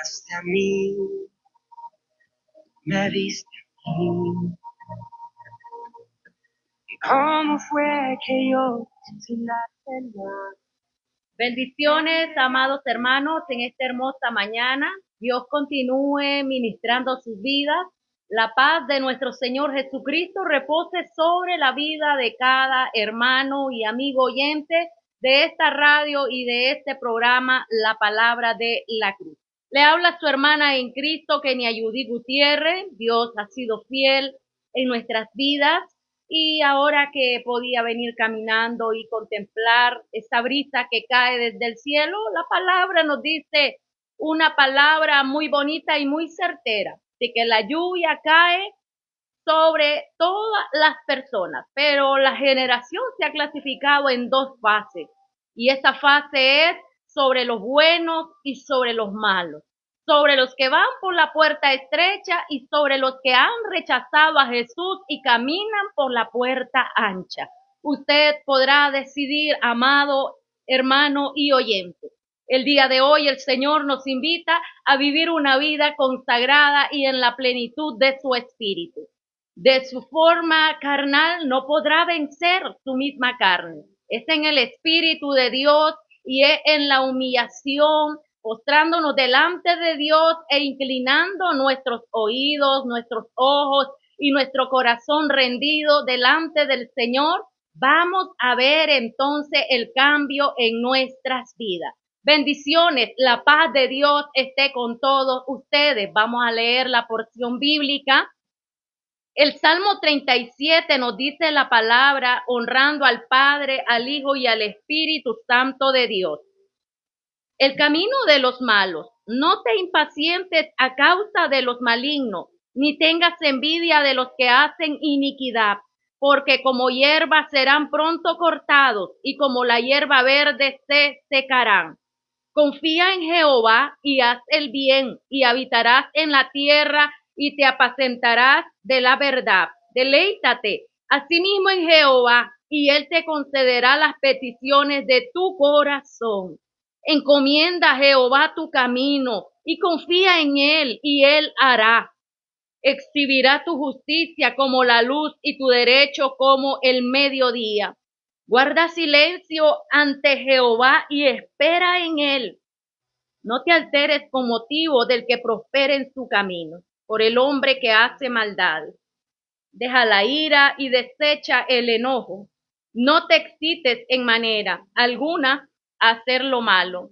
Hasta a mí, me diste a mí. ¿Y cómo fue que yo sin la pena? Bendiciones, amados hermanos, en esta hermosa mañana. Dios continúe ministrando sus vidas. La paz de nuestro Señor Jesucristo repose sobre la vida de cada hermano y amigo oyente de esta radio y de este programa, La Palabra de la Cruz. Le habla su hermana en Cristo, Kenia Judy Gutiérrez. Dios ha sido fiel en nuestras vidas. Y ahora que podía venir caminando y contemplar esa brisa que cae desde el cielo, la palabra nos dice una palabra muy bonita y muy certera, de que la lluvia cae sobre todas las personas, pero la generación se ha clasificado en dos fases, y esa fase es sobre los buenos y sobre los malos, sobre los que van por la puerta estrecha y sobre los que han rechazado a Jesús y caminan por la puerta ancha. Usted podrá decidir, amado hermano y oyente. El día de hoy el Señor nos invita a vivir una vida consagrada y en la plenitud de su espíritu. De su forma carnal no podrá vencer su misma carne. Es en el Espíritu de Dios y es en la humillación, postrándonos delante de Dios e inclinando nuestros oídos, nuestros ojos y nuestro corazón rendido delante del Señor, vamos a ver entonces el cambio en nuestras vidas. Bendiciones, la paz de Dios esté con todos ustedes. Vamos a leer la porción bíblica. El Salmo 37 nos dice la palabra honrando al Padre, al Hijo y al Espíritu Santo de Dios. El camino de los malos, no te impacientes a causa de los malignos, ni tengas envidia de los que hacen iniquidad, porque como hierba serán pronto cortados y como la hierba verde se secarán. Confía en Jehová y haz el bien y habitarás en la tierra y te apacentarás de la verdad. Deleítate asimismo en Jehová y él te concederá las peticiones de tu corazón. Encomienda a Jehová tu camino y confía en él y él hará. Exhibirá tu justicia como la luz y tu derecho como el mediodía. Guarda silencio ante Jehová y espera en él. No te alteres con motivo del que prospere en su camino, por el hombre que hace maldades. Deja la ira y desecha el enojo. No te excites en manera alguna a hacer lo malo,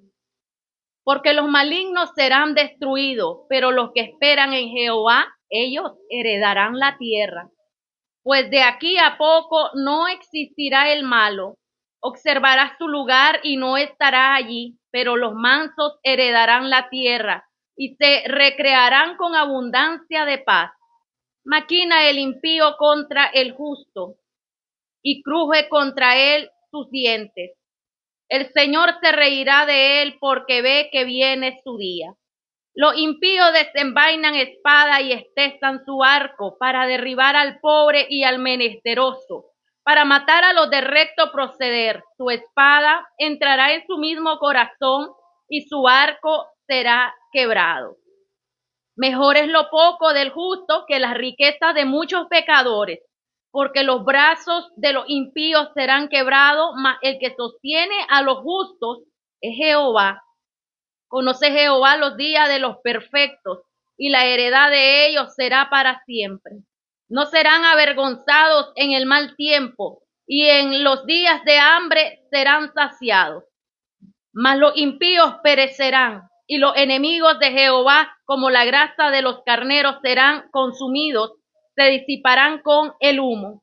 porque los malignos serán destruidos, pero los que esperan en Jehová, ellos heredarán la tierra. Pues de aquí a poco no existirá el malo, observarás su lugar y no estará allí, pero los mansos heredarán la tierra y se recrearán con abundancia de paz. Maquina el impío contra el justo y cruje contra él sus dientes. El Señor se reirá de él porque ve que viene su día. Los impíos desenvainan espada y estezan su arco para derribar al pobre y al menesteroso, para matar a los de recto proceder. Su espada entrará en su mismo corazón y su arco será quebrado. Mejor es lo poco del justo que las riquezas de muchos pecadores, porque los brazos de los impíos serán quebrados, mas el que sostiene a los justos es Jehová. Conoce Jehová los días de los perfectos, y la heredad de ellos será para siempre. No serán avergonzados en el mal tiempo, y en los días de hambre serán saciados. Mas los impíos perecerán, y los enemigos de Jehová, como la grasa de los carneros, serán consumidos, se disiparán con el humo.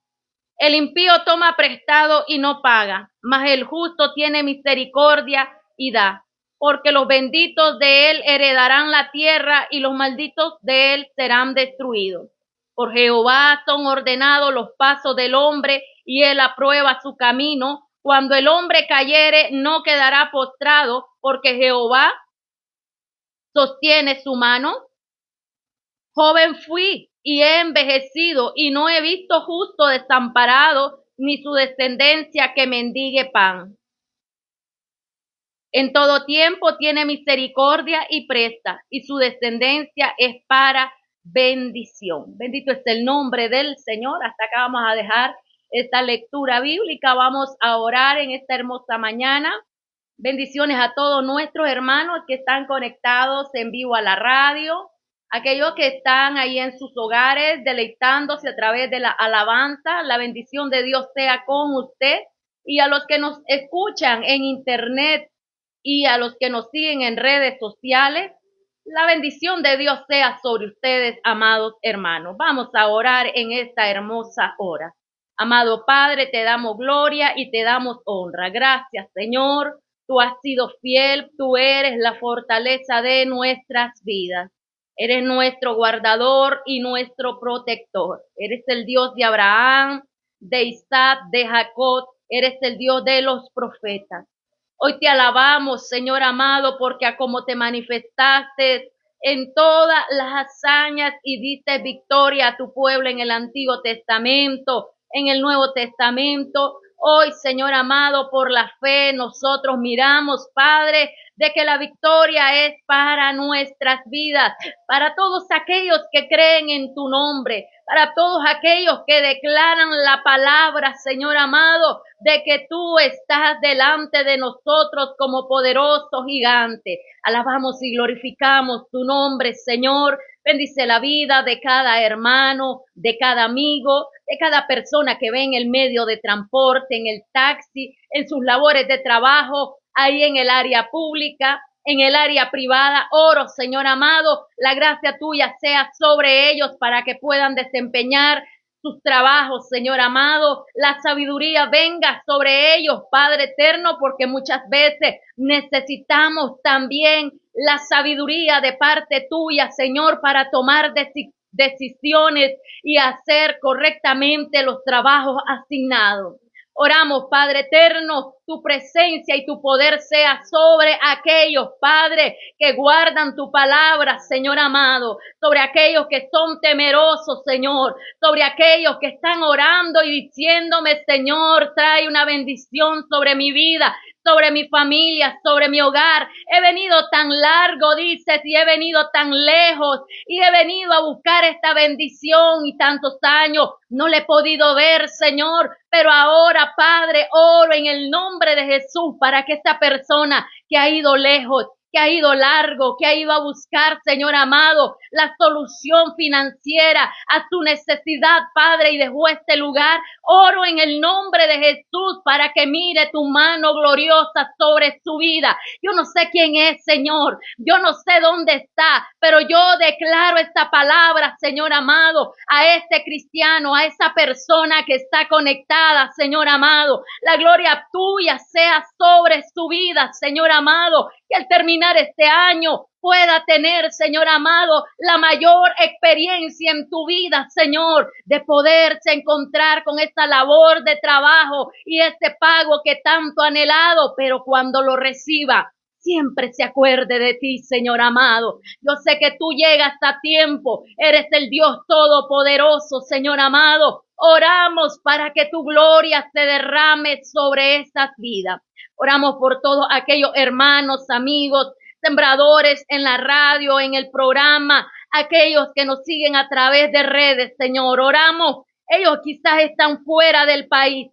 El impío toma prestado y no paga, mas el justo tiene misericordia y da. Porque los benditos de él heredarán la tierra y los malditos de él serán destruidos. Por Jehová son ordenados los pasos del hombre y él aprueba su camino. Cuando el hombre cayere no quedará postrado, porque Jehová sostiene su mano. Joven fui y he envejecido y no he visto justo desamparado ni su descendencia que mendigue pan. En todo tiempo tiene misericordia y presta, y su descendencia es para bendición. Bendito es el nombre del Señor. Hasta acá vamos a dejar esta lectura bíblica. Vamos a orar en esta hermosa mañana. Bendiciones a todos nuestros hermanos que están conectados en vivo a la radio, aquellos que están ahí en sus hogares deleitándose a través de la alabanza. La bendición de Dios sea con usted, y a los que nos escuchan en internet y a los que nos siguen en redes sociales, la bendición de Dios sea sobre ustedes, amados hermanos. Vamos a orar en esta hermosa hora. Amado Padre, te damos gloria y te damos honra. Gracias, Señor. Tú has sido fiel, tú eres la fortaleza de nuestras vidas. Eres nuestro guardador y nuestro protector. Eres el Dios de Abraham, de Isaac, de Jacob. Eres el Dios de los profetas. Hoy te alabamos, Señor amado, porque a como te manifestaste en todas las hazañas y diste victoria a tu pueblo en el Antiguo Testamento, en el Nuevo Testamento. Hoy, Señor amado, por la fe nosotros miramos, Padre, de que la victoria es para nuestras vidas, para todos aquellos que creen en tu nombre, para todos aquellos que declaran la palabra, Señor amado, de que tú estás delante de nosotros como poderoso gigante. Alabamos y glorificamos tu nombre, Señor. Bendice la vida de cada hermano, de cada amigo, de cada persona que ve en el medio de transporte, en el taxi, en sus labores de trabajo, ahí en el área pública, en el área privada. Oro, Señor amado, la gracia tuya sea sobre ellos para que puedan desempeñar sus trabajos, Señor amado. La sabiduría venga sobre ellos, Padre eterno, porque muchas veces necesitamos también la sabiduría de parte tuya, Señor, para tomar decisiones y hacer correctamente los trabajos asignados. Oramos, Padre eterno, tu presencia y tu poder sea sobre aquellos, Padre, que guardan tu palabra, Señor amado, sobre aquellos que son temerosos, Señor, sobre aquellos que están orando y diciéndome, Señor, trae una bendición sobre mi vida, sobre mi familia, sobre mi hogar. He venido tan largo, dices, y he venido tan lejos, y he venido a buscar esta bendición y tantos años no le he podido ver, Señor, pero ahora, Padre, oro en el nombre de Jesús para que esta persona que ha ido lejos, que ha ido largo, que ha ido a buscar, Señor amado, la solución financiera a su necesidad, Padre, y dejó este lugar. Oro en el nombre de Jesús para que mire tu mano gloriosa sobre su vida. Yo no sé quién es, Señor, yo no sé dónde está, pero yo declaro esta palabra, Señor amado, a este cristiano, a esa persona que está conectada, Señor amado. La gloria tuya sea sobre su vida, Señor amado, que al terminar este año pueda tener, Señor amado, la mayor experiencia en tu vida, Señor, de poderse encontrar con esta labor de trabajo y este pago que tanto ha anhelado, pero cuando lo reciba, siempre se acuerde de ti, Señor amado. Yo sé que tú llegas a tiempo, eres el Dios todopoderoso, Señor amado. Oramos para que tu gloria se derrame sobre estas vidas. Oramos por todos aquellos hermanos, amigos, sembradores en la radio, en el programa, aquellos que nos siguen a través de redes, Señor. Oramos, ellos quizás están fuera del país.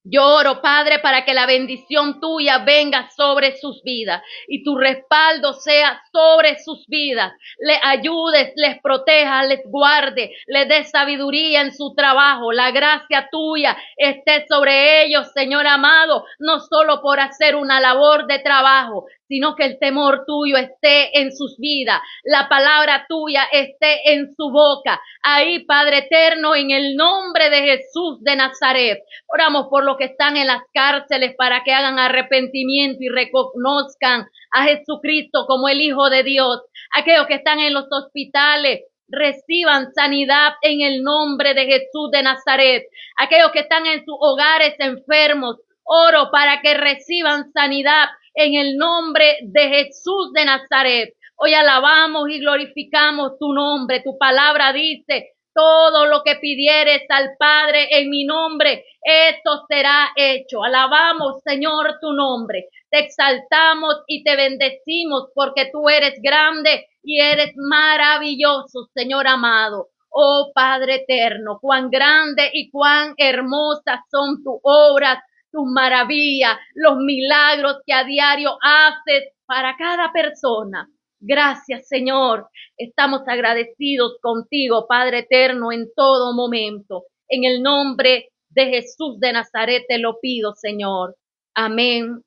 Yo oro, Padre, para que la bendición tuya venga sobre sus vidas y tu respaldo sea sobre sus vidas. Les ayudes, les protejas, les guarde, les dé sabiduría en su trabajo. La gracia tuya esté sobre ellos, Señor amado, no solo por hacer una labor de trabajo, sino que el temor tuyo esté en sus vidas, la palabra tuya esté en su boca. Ahí, Padre eterno, en el nombre de Jesús de Nazaret, oramos por los que están en las cárceles para que hagan arrepentimiento y reconozcan a Jesucristo como el Hijo de Dios. Aquellos que están en los hospitales, reciban sanidad en el nombre de Jesús de Nazaret. Aquellos que están en sus hogares enfermos, oro para que reciban sanidad en el nombre de Jesús de Nazaret. Hoy alabamos y glorificamos tu nombre. Tu palabra dice, todo lo que pidieres al Padre en mi nombre, esto será hecho. Alabamos, Señor, tu nombre. te exaltamos y te bendecimos porque tú eres grande y eres maravilloso, Señor amado. Oh Padre eterno, cuán grande y cuán hermosas son tus obras, tus maravillas, los milagros que a diario haces para cada persona. Gracias, Señor. Estamos agradecidos contigo, Padre eterno, en todo momento. En el nombre de Jesús de Nazaret te lo pido, Señor. Amén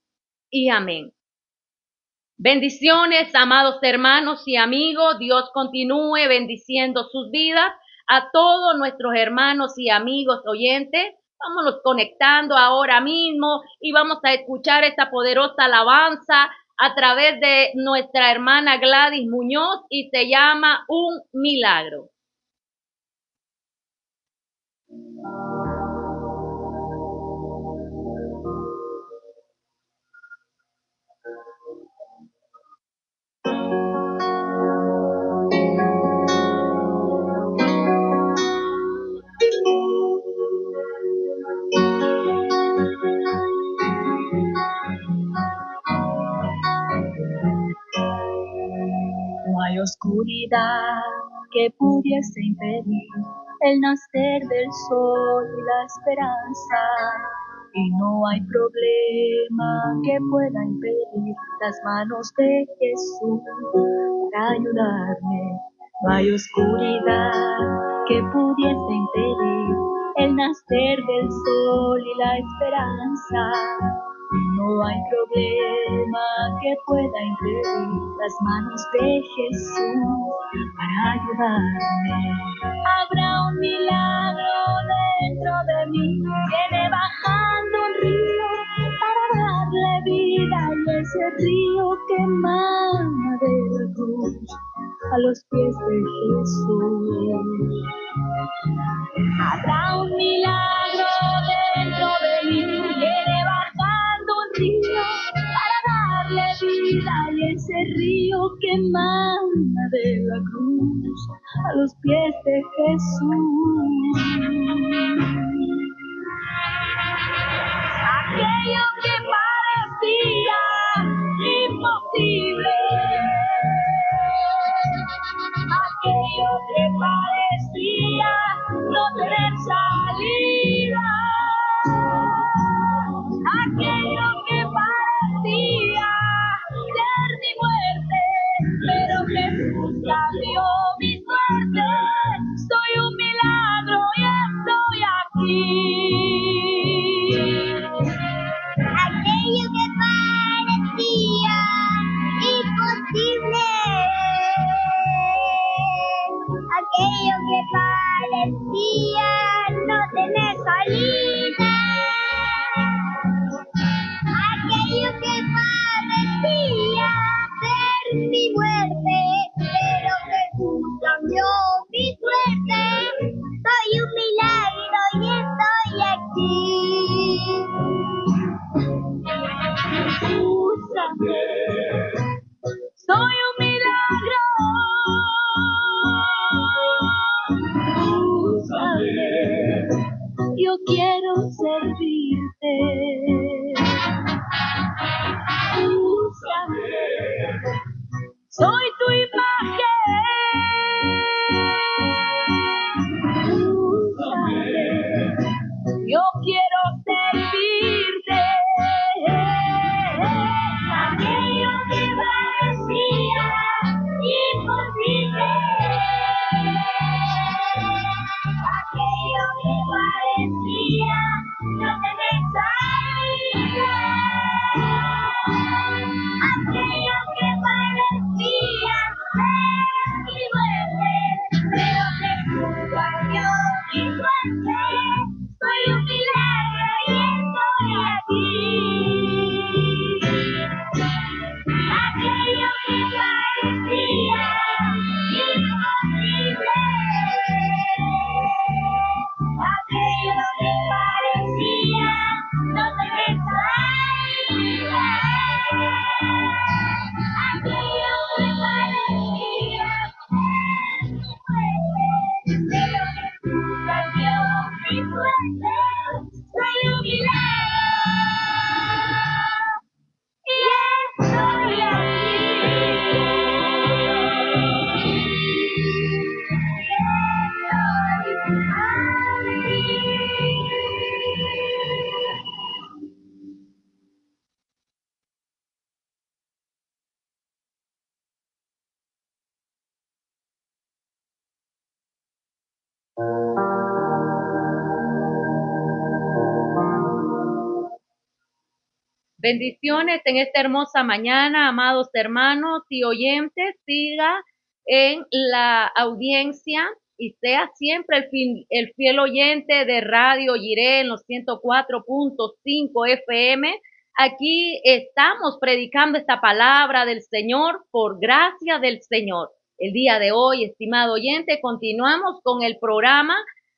y amén. Bendiciones, amados hermanos y amigos. Dios continúe bendiciendo sus vidas. A todos nuestros hermanos y amigos oyentes, vámonos conectando ahora mismo y vamos a escuchar esta poderosa alabanza a través de nuestra hermana Gladys Muñoz y se llama Un Milagro. No hay oscuridad que pudiese impedir el nacer del sol y la esperanza. Y no hay problema que pueda impedir las manos de Jesús para ayudarme. No hay oscuridad que pudiese impedir el nacer del sol y la esperanza. No hay problema que pueda impedir las manos de Jesús para ayudarme. Habrá un milagro dentro de mí, viene bajando un río para darle vida y ese río que emana de la cruz a los pies de Jesús. Habrá un milagro dentro de mí, viene bajando un río para darle vida y ese río que emana de la cruz a los pies de Jesús. Aquello que parecía imposible, aquello que parecía no tener salida, aquello que parecía ser mi muerte, pero Jesús cambió mi suerte. Soy un milagro y estoy aquí. Aquello que parecía imposible, aquello que parecía no tener salida, aquello que parecía ser mi muerte, pero Jesús cambió mi suerte. Soy un milagro y estoy aquí. Úsame, soy un milagro. Úsame, yo quiero servirte. Úsame, soy tu imagen. Úsame, yo quiero servirte. Aquello que parecía imposible, aquello que parecía no tener salida, aquello que parecía ser mi muerte, pero Jesús cambió mi suerte. Soy un milagro y estoy aquí. Aquello que parecía imposible, aquello que parecía no tener salida, aquello que parecía ser mi muerte, pero Jesús cambió mi suerte. Soy un milagro y Bendiciones en esta hermosa mañana, amados hermanos y oyentes. Siga en la audiencia y sea siempre el fiel oyente de Radio Jiré en los 104.5 FM. Aquí estamos predicando esta palabra del Señor por gracia del Señor. El día de hoy, estimado oyente, continuamos con el programa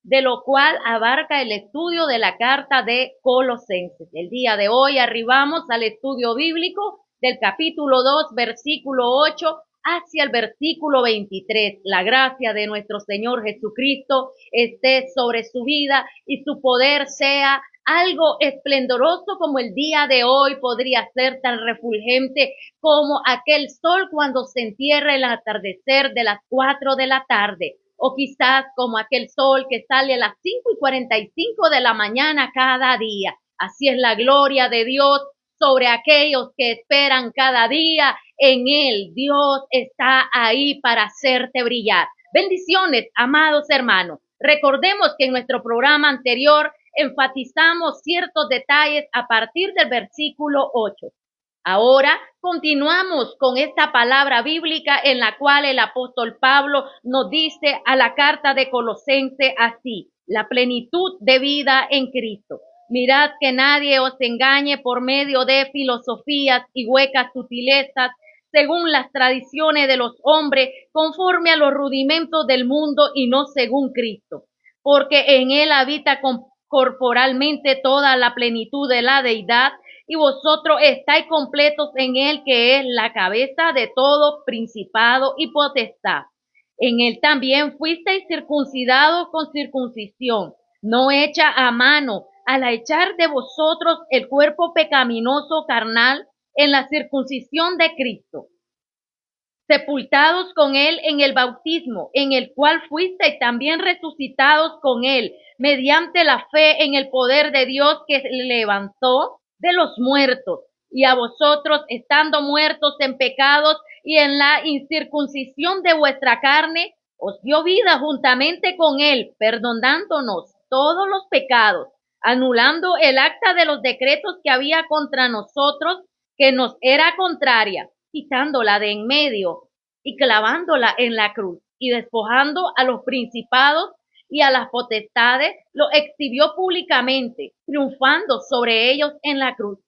de lo cual abarca el estudio de la carta de Colosenses. El día de hoy arribamos al estudio bíblico del capítulo 2, versículo 8 hacia el versículo 23. La gracia de nuestro Señor Jesucristo esté sobre su vida y su poder sea algo esplendoroso como el día de hoy, podría ser tan refulgente como aquel sol cuando se entierra el atardecer de las 4 de la tarde. O quizás como aquel sol que sale a las 5:45 de la mañana cada día. Así es la gloria de Dios sobre aquellos que esperan cada día en Él. Dios está ahí para hacerte brillar. Bendiciones, amados hermanos. Recordemos que en nuestro programa anterior enfatizamos ciertos detalles a partir del versículo 8. Ahora continuamos con esta palabra bíblica en la cual el apóstol Pablo nos dice a la carta de Colosenses así: la plenitud de vida en Cristo. Mirad que nadie os engañe por medio de filosofías y huecas sutilezas, según las tradiciones de los hombres, conforme a los rudimentos del mundo y no según Cristo. Porque en él habita corporalmente toda la plenitud de la deidad, y vosotros estáis completos en él, que es la cabeza de todo principado y potestad. En él también fuisteis circuncidados con circuncisión, no hecha a mano, al echar de vosotros el cuerpo pecaminoso carnal en la circuncisión de Cristo, sepultados con él en el bautismo, en el cual fuisteis también resucitados con él, mediante la fe en el poder de Dios que levantó de los muertos, y a vosotros, estando muertos en pecados y en la incircuncisión de vuestra carne, os dio vida juntamente con él, perdonándonos todos los pecados, anulando el acta de los decretos que había contra nosotros, que nos era contraria, quitándola de en medio y clavándola en la cruz, y despojando a los principados y a las potestades, lo exhibió públicamente, triunfando sobre ellos en la cruz.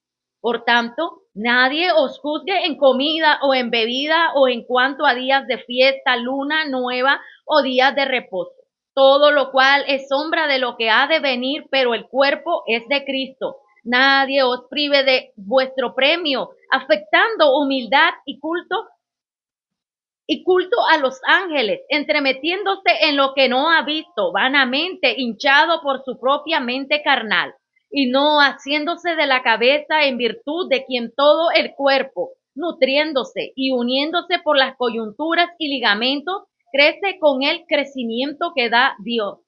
Por tanto, nadie os juzgue en comida o en bebida o en cuanto a días de fiesta, luna nueva o días de reposo, todo lo cual es sombra de lo que ha de venir, pero el cuerpo es de Cristo. Nadie os prive de vuestro premio, afectando humildad y culto a los ángeles, entremetiéndose en lo que no ha visto, vanamente hinchado por su propia mente carnal, y no haciéndose de la cabeza, en virtud de quien todo el cuerpo, nutriéndose y uniéndose por las coyunturas y ligamentos, crece con el crecimiento que da Dios.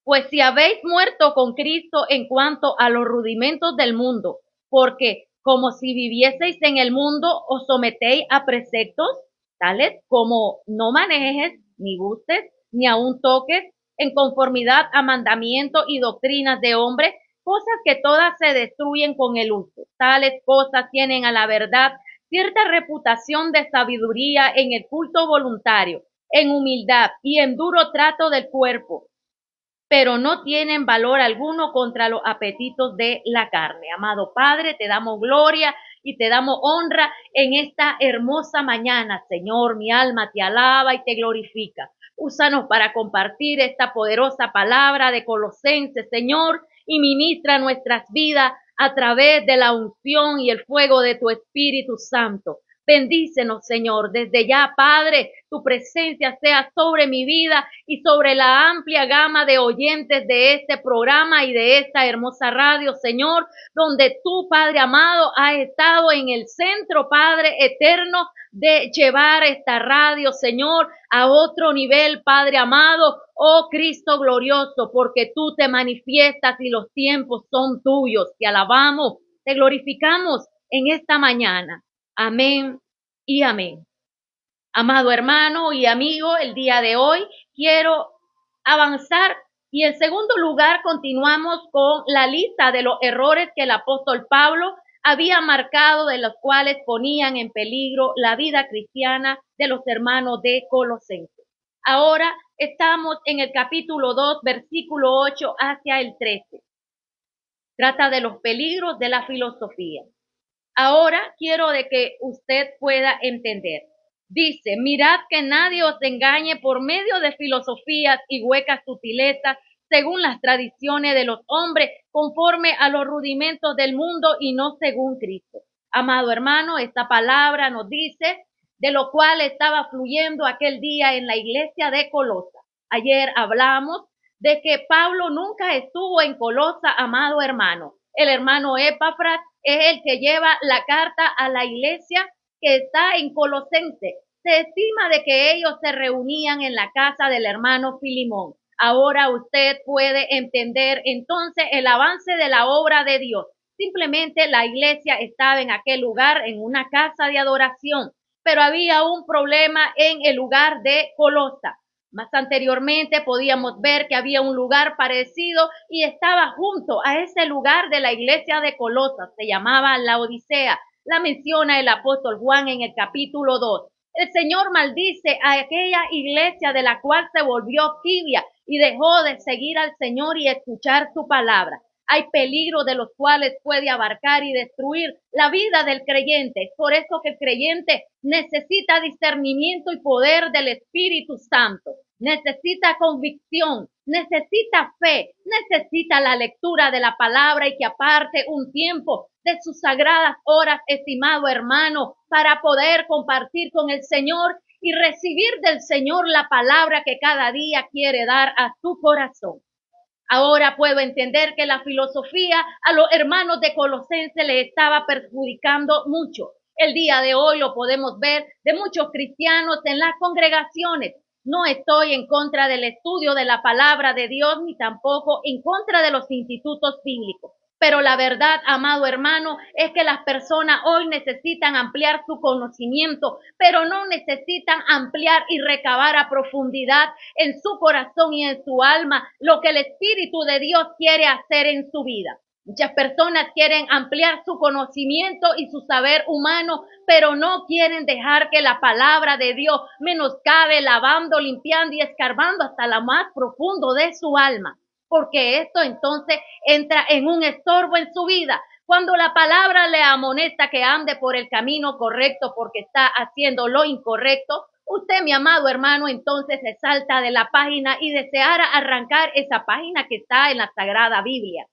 Pues si habéis muerto con Cristo en cuanto a los rudimentos del mundo, porque como si vivieseis en el mundo, os sometéis a preceptos, tales como no manejes, ni gustes, ni aun toques, en conformidad a mandamientos y doctrinas de hombres, cosas que todas se destruyen con el uso. Tales cosas tienen a la verdad cierta reputación de sabiduría en el culto voluntario, en humildad y en duro trato del cuerpo, pero no tienen valor alguno contra los apetitos de la carne. Amado Padre, te damos gloria y te damos honra en esta hermosa mañana. Señor, mi alma te alaba y te glorifica. Úsanos para compartir esta poderosa palabra de Colosenses, Señor, y ministra nuestras vidas a través de la unción y el fuego de tu Espíritu Santo. Bendícenos, Señor, desde ya, Padre, tu presencia sea sobre mi vida y sobre la amplia gama de oyentes de este programa y de esta hermosa radio, Señor, donde tú, Padre amado, has estado en el centro, Padre eterno, de llevar esta radio, Señor, a otro nivel, Padre amado, oh Cristo glorioso, porque tú te manifiestas y los tiempos son tuyos. Te alabamos, te glorificamos en esta mañana. Amén y amén. Amado hermano y amigo, el día de hoy quiero avanzar y en segundo lugar continuamos con la lista de los errores que el apóstol Pablo había marcado, de los cuales ponían en peligro la vida cristiana de los hermanos de Colosenses. Ahora estamos en el capítulo 2, versículo 8 hacia el 13. Trata de los peligros de la filosofía. Ahora quiero de que usted pueda entender. Dice, mirad que nadie os engañe por medio de filosofías y huecas sutilezas, según las tradiciones de los hombres, conforme a los rudimentos del mundo y no según Cristo. Amado hermano, esta palabra nos dice de lo cual estaba fluyendo aquel día en la iglesia de Colosa. Ayer hablamos de que Pablo nunca estuvo en Colosa, amado hermano. El hermano Epafras es el que lleva la carta a la iglesia que está en Colosense. Se estima de que ellos se reunían en la casa del hermano Filimón. Ahora usted puede entender entonces el avance de la obra de Dios. Simplemente la iglesia estaba en aquel lugar, en una casa de adoración, pero había un problema en el lugar de Colosa. Más anteriormente podíamos ver que había un lugar parecido y estaba junto a ese lugar de la iglesia de Colosas. Se llamaba Laodicea. La menciona el apóstol Juan en el capítulo 2. El Señor maldice a aquella iglesia de la cual se volvió tibia y dejó de seguir al Señor y escuchar su palabra. Hay peligros de los cuales puede abarcar y destruir la vida del creyente. Es por eso que el creyente necesita discernimiento y poder del Espíritu Santo. Necesita convicción, necesita fe, necesita la lectura de la palabra y que aparte un tiempo de sus sagradas horas, estimado hermano, para poder compartir con el Señor y recibir del Señor la palabra que cada día quiere dar a su corazón. Ahora puedo entender que la filosofía a los hermanos de Colosenses les estaba perjudicando mucho. El día de hoy lo podemos ver de muchos cristianos en las congregaciones. No estoy en contra del estudio de la palabra de Dios ni tampoco en contra de los institutos bíblicos. Pero la verdad, amado hermano, es que las personas hoy necesitan ampliar su conocimiento, pero no necesitan ampliar y recabar a profundidad en su corazón y en su alma lo que el Espíritu de Dios quiere hacer en su vida. Muchas personas quieren ampliar su conocimiento y su saber humano, pero no quieren dejar que la palabra de Dios menoscabe, lavando, limpiando y escarbando hasta lo más profundo de su alma. Porque esto entonces entra en un estorbo en su vida. Cuando la palabra le amonesta que ande por el camino correcto porque está haciendo lo incorrecto, usted, mi amado hermano, entonces se salta de la página y deseara arrancar esa página que está en la Sagrada Biblia.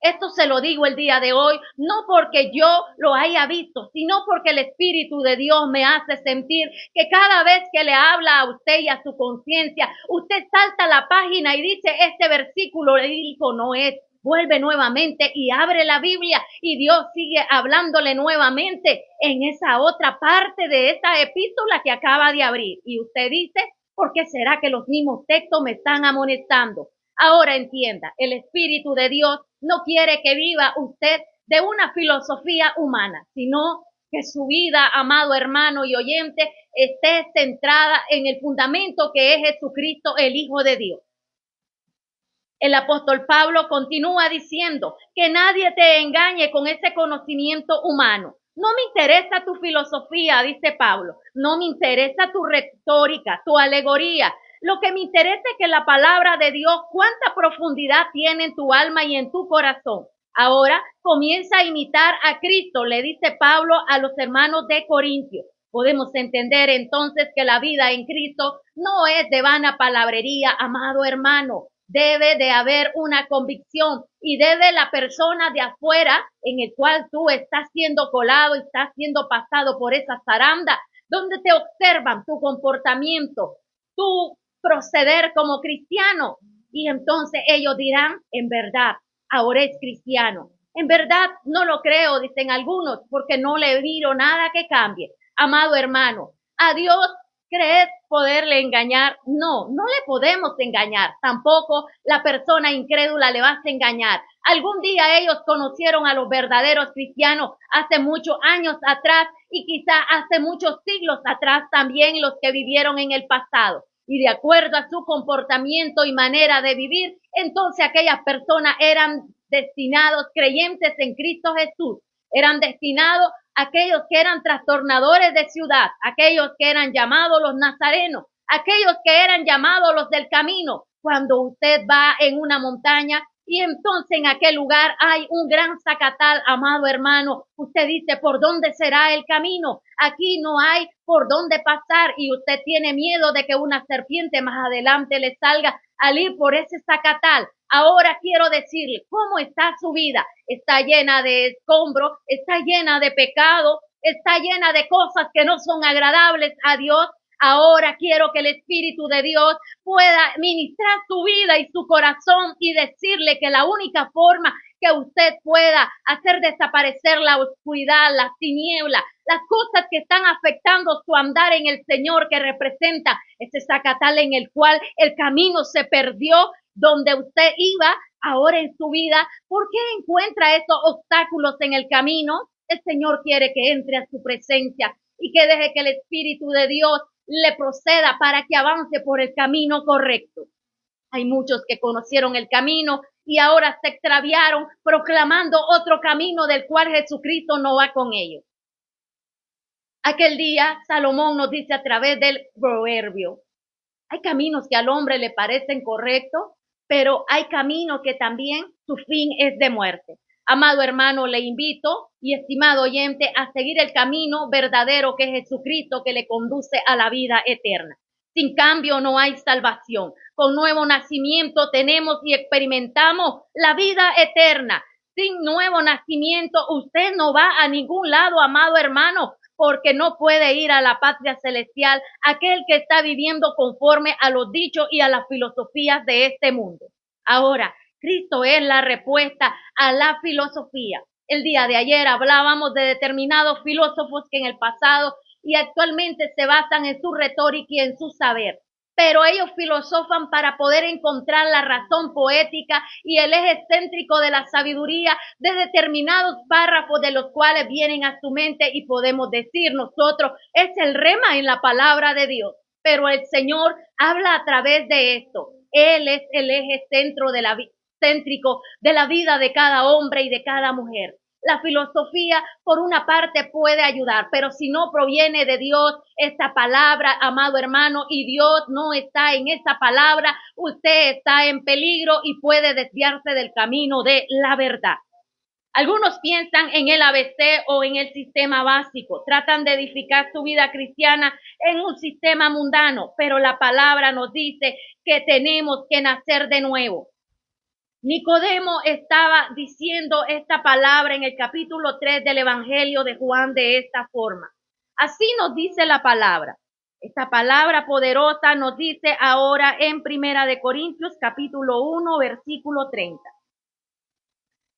Esto se lo digo el día de hoy, no porque yo lo haya visto, sino porque el Espíritu de Dios me hace sentir que cada vez que le habla a usted y a su conciencia, usted salta la página y dice, este versículo bíblico no es. Vuelve nuevamente y abre la Biblia y Dios sigue hablándole nuevamente en esa otra parte de esa epístola que acaba de abrir. Y usted dice, ¿por qué será que los mismos textos me están amonestando? Ahora entienda, el Espíritu de Dios no quiere que viva usted de una filosofía humana, sino que su vida, amado hermano y oyente, esté centrada en el fundamento que es Jesucristo, el Hijo de Dios. El apóstol Pablo continúa diciendo que nadie te engañe con ese conocimiento humano. No me interesa tu filosofía, dice Pablo. No me interesa tu retórica, tu alegoría. Lo que me interesa es que la palabra de Dios, cuánta profundidad tiene en tu alma y en tu corazón. Ahora comienza a imitar a Cristo, le dice Pablo a los hermanos de Corintios. Podemos entender entonces que la vida en Cristo no es de vana palabrería, amado hermano. Debe de haber una convicción y debe la persona de afuera en el cual tú estás siendo colado y estás siendo pasado por esa zaranda, donde te observan tu comportamiento, tu proceder como cristiano. Y entonces ellos dirán, en verdad, ahora es cristiano. En verdad no lo creo, dicen algunos, porque no le miro nada que cambie. Amado hermano, a Dios ¿crees poderle engañar? No, no le podemos engañar. Tampoco la persona incrédula le vas a engañar. Algún día ellos conocieron a los verdaderos cristianos hace muchos años atrás y quizá hace muchos siglos atrás también los que vivieron en el pasado. Y de acuerdo a su comportamiento y manera de vivir, entonces aquellas personas eran destinados creyentes en Cristo Jesús. Eran destinados a aquellos que eran trastornadores de ciudad, aquellos que eran llamados los nazarenos, aquellos que eran llamados los del camino. Cuando usted va en una montaña y entonces en aquel lugar hay un gran zacatal, amado hermano, usted dice, ¿por dónde será el camino? Aquí no hay por dónde pasar y usted tiene miedo de que una serpiente más adelante le salga al ir por ese zacatal. Ahora quiero decirle, ¿cómo está su vida? Está llena de escombros, está llena de pecado, está llena de cosas que no son agradables a Dios. Ahora quiero que el Espíritu de Dios pueda ministrar su vida y su corazón y decirle que la única forma que usted pueda hacer desaparecer la oscuridad, las tinieblas, las cosas que están afectando su andar en el Señor, que representa ese zacatal en el cual el camino se perdió, donde usted iba ahora en su vida. ¿Por qué encuentra esos obstáculos en el camino? El Señor quiere que entre a su presencia y que deje que el Espíritu de Dios le proceda para que avance por el camino correcto. Hay muchos que conocieron el camino y ahora se extraviaron proclamando otro camino del cual Jesucristo no va con ellos. Aquel día Salomón nos dice a través del proverbio, hay caminos que al hombre le parecen correctos, pero hay caminos que también su fin es de muerte. Amado hermano, le invito y estimado oyente a seguir el camino verdadero que es Jesucristo, que le conduce a la vida eterna. Sin cambio no hay salvación. Con nuevo nacimiento tenemos y experimentamos la vida eterna. Sin nuevo nacimiento usted no va a ningún lado, amado hermano, porque no puede ir a la patria celestial aquel que está viviendo conforme a los dichos y a las filosofías de este mundo. Ahora, Cristo es la respuesta a la filosofía. El día de ayer hablábamos de determinados filósofos que en el pasado y actualmente se basan en su retórica y en su saber. Pero ellos filosofan para poder encontrar la razón poética y el eje céntrico de la sabiduría de determinados párrafos de los cuales vienen a su mente y podemos decir nosotros, es el rema en la palabra de Dios. Pero el Señor habla a través de esto. Él es el eje céntrico de la vida de cada hombre y de cada mujer. La filosofía, por una parte, puede ayudar, pero si no proviene de Dios, esta palabra, amado hermano, y Dios no está en esa palabra, usted está en peligro y puede desviarse del camino de la verdad. Algunos piensan en el ABC o en el sistema básico, tratan de edificar su vida cristiana en un sistema mundano, pero la palabra nos dice que tenemos que nacer de nuevo. Nicodemo estaba diciendo esta palabra en el capítulo 3 del Evangelio de Juan de esta forma. Así nos dice la palabra. Esta palabra poderosa nos dice ahora en Primera de Corintios capítulo 1 versículo 30.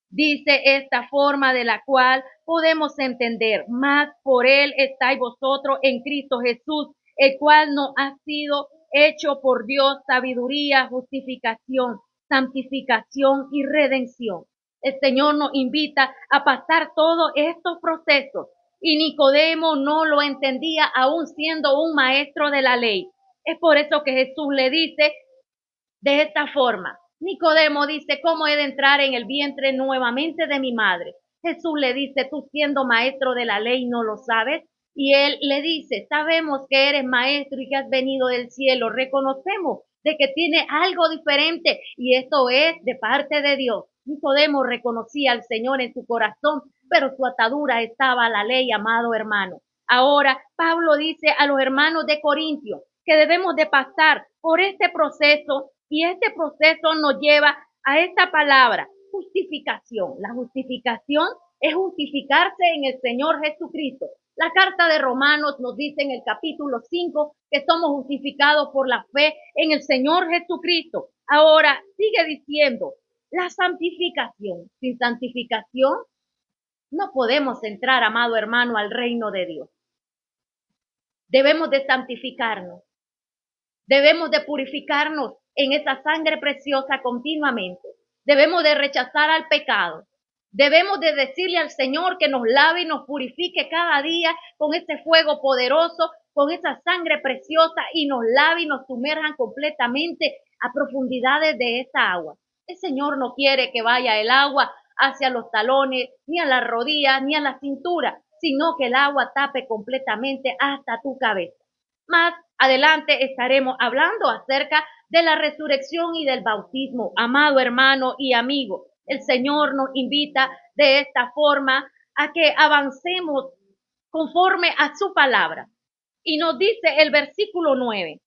Dice esta forma de la cual podemos entender, más por él estáis vosotros en Cristo Jesús, el cual nos ha sido hecho por Dios sabiduría, justificación, santificación y redención. El Señor nos invita a pasar todos estos procesos y Nicodemo no lo entendía aún siendo un maestro de la ley. Es por eso que Jesús le dice de esta forma. Nicodemo dice, ¿cómo he de entrar en el vientre nuevamente de mi madre? Jesús le dice, tú siendo maestro de la ley no lo sabes. Y él le dice, sabemos que eres maestro y que has venido del cielo. Reconocemos de que tiene algo diferente y esto es de parte de Dios. Nicodemo reconocía al Señor en su corazón, pero su atadura estaba a la ley, amado hermano. Ahora Pablo dice a los hermanos de Corintios que debemos de pasar por este proceso y este proceso nos lleva a esta palabra, justificación. La justificación es justificarse en el Señor Jesucristo. La carta de Romanos nos dice en el capítulo 5 que somos justificados por la fe en el Señor Jesucristo. Ahora sigue diciendo, la santificación. Sin santificación no podemos entrar, amado hermano, al reino de Dios. Debemos de santificarnos. Debemos de purificarnos en esa sangre preciosa continuamente. Debemos de rechazar al pecado. Debemos de decirle al Señor que nos lave y nos purifique cada día con ese fuego poderoso, con esa sangre preciosa y nos lave y nos sumerjan completamente a profundidades de esa agua. El Señor no quiere que vaya el agua hacia los talones, ni a las rodillas, ni a la cintura, sino que el agua tape completamente hasta tu cabeza. Más adelante estaremos hablando acerca de la resurrección y del bautismo. Amado hermano y amigo, el Señor nos invita de esta forma a que avancemos conforme a su palabra. Y nos dice el versículo 9.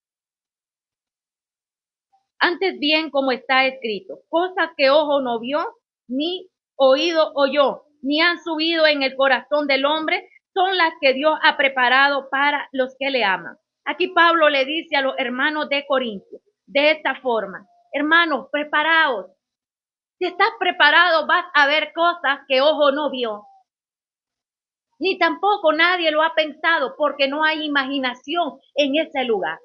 Antes bien, como está escrito, cosas que ojo no vio, ni oído oyó, ni han subido en el corazón del hombre, son las que Dios ha preparado para los que le aman. Aquí Pablo le dice a los hermanos de Corintios, de esta forma: hermanos, preparaos. Si estás preparado, vas a ver cosas que ojo no vio, ni tampoco nadie lo ha pensado, porque no hay imaginación en ese lugar.